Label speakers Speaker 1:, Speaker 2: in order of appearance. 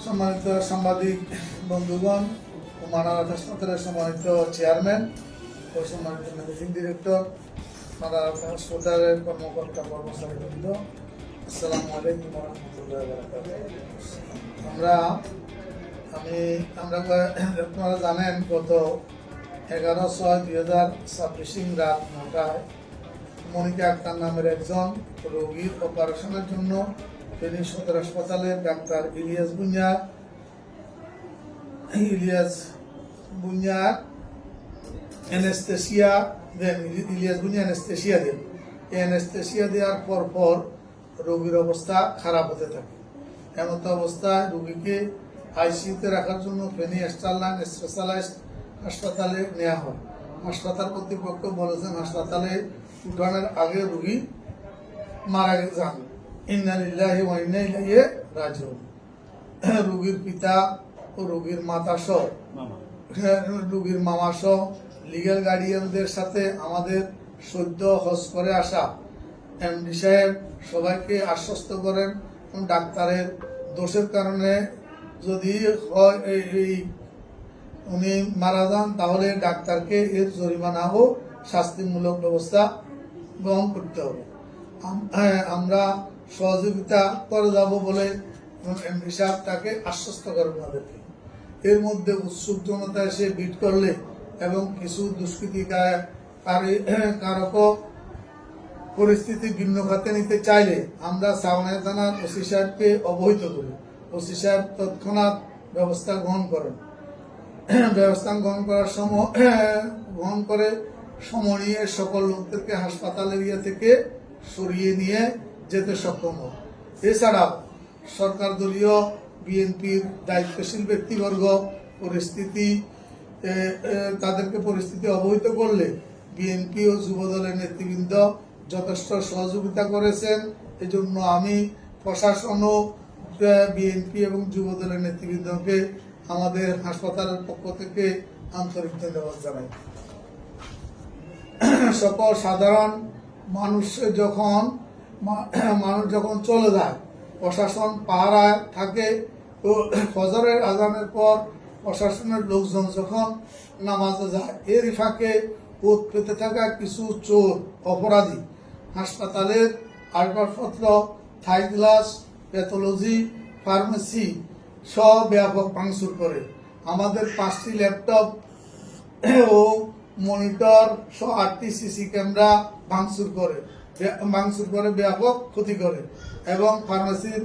Speaker 1: সম্মানিত সাংবাদিক বন্ধুগণ, মানারাত হাসপাতালের সম্মানিত চেয়ারম্যান ও সম্মানিত ম্যানেজিং ডিরেক্টর, মানারাত হাসপাতালের কর্মকর্তা কর্মচারীবৃন্দ, আসসালামু আলাইকুম ওয়া রাহমাতুল্লাহি ওয়া বারাকাতুহু। আপনারা জানেন, গত 11/6/2026 রাত 9টায় মনিকা আক্তার নামের একজন রোগীর অপারেশনের জন্য ফেনী সদর হাসপাতালের ডাক্তার ইলিয়াস বুনিয়ার অ্যানেস্থেসিয়া দেন। অ্যানেস্থেসিয়া দেওয়ার পর রোগীর অবস্থা খারাপ হতে থাকে। এমত অবস্থায় রোগীকে আইসিইউতে রাখার জন্য ফেনী স্টারলাইন স্পেশালাইজড হাসপাতালে নেওয়া হয়। হাসপাতাল কর্তৃপক্ষ বলেছেন, হাসপাতালে উঠানোর আগে রোগী মারা যান। ইন্না লিল্লাহি ওয়া ইন্না ইলাইহি রাজিউন। রোগীর পিতা ও রোগীর মাতা সহ রোগীর মামা সহ লিগ্যাল গার্ডিয়ানদের সাথে আমাদের সদ্য হজ করে আসা এমডি সাহেব সবাইকে আশ্বস্ত করেন, ডাক্তারের দোষের কারণে যদি উনি মারা যান তাহলে ডাক্তারকে এর জরিমানা ও শাস্তিমূলক ব্যবস্থা গ্রহণ করতে হবে। আমরা সহযোগিতা করে যাব বলে এমডি সাহেব তাকে আশ্বস্ত করেন আমাদেরকে। এর মধ্যে উৎসুক জনতা এসে ভিড় করলে এবং কিছু দুষ্কৃতিকারক পরিস্থিতি ভিন্ন খাতে নিতে চাইলে আমরা সাওনাইয়া থানার ওসি সাহেবকে অবহিত করি। ওসি সাহেব তৎক্ষণাৎ ব্যবস্থা গ্রহণ করেন। ব্যবস্থা গ্রহণ করে সমনিয়ে সকল লোকদেরকে হাসপাতাল এরিয়া থেকে সরিয়ে নিয়ে যেতে সক্ষম হয়। এছাড়াও সরকার দলীয় বিএনপির দায়িত্বশীল ব্যক্তিবর্গ তাদেরকে পরিস্থিতি অবহিত করলে বিএনপি ও যুবদলের নেতৃবৃন্দ যথেষ্ট সহযোগিতা করেছেন। এজন্য আমি প্রশাসন ও বিএনপি এবং যুবদলের নেতৃবৃন্দকে আমাদের হাসপাতালের পক্ষ থেকে আন্তরিক ধন্যবাদ জানাই। সকল সাধারণ মানুষ যখন চলে যায়, প্রশাসন পাহারায় থাকে ও ফজরের আজানের পর প্রশাসনের লোকজন যখন নামাজে যায়, এর ফাঁকে ওত পেতে থাকা কিছু চোর অপরাধী হাসপাতালের আসবাবপত্র, থাই গ্লাস, প্যাথোলজি, ফার্মেসি সব ব্যাপক ভাঙচুর করে। আমাদের 5টি ল্যাপটপ ও মনিটর সহ 8টি সিসি ক্যামেরা ভাঙচুর করে ব্যাপক ক্ষতি করে এবং ফার্মেসির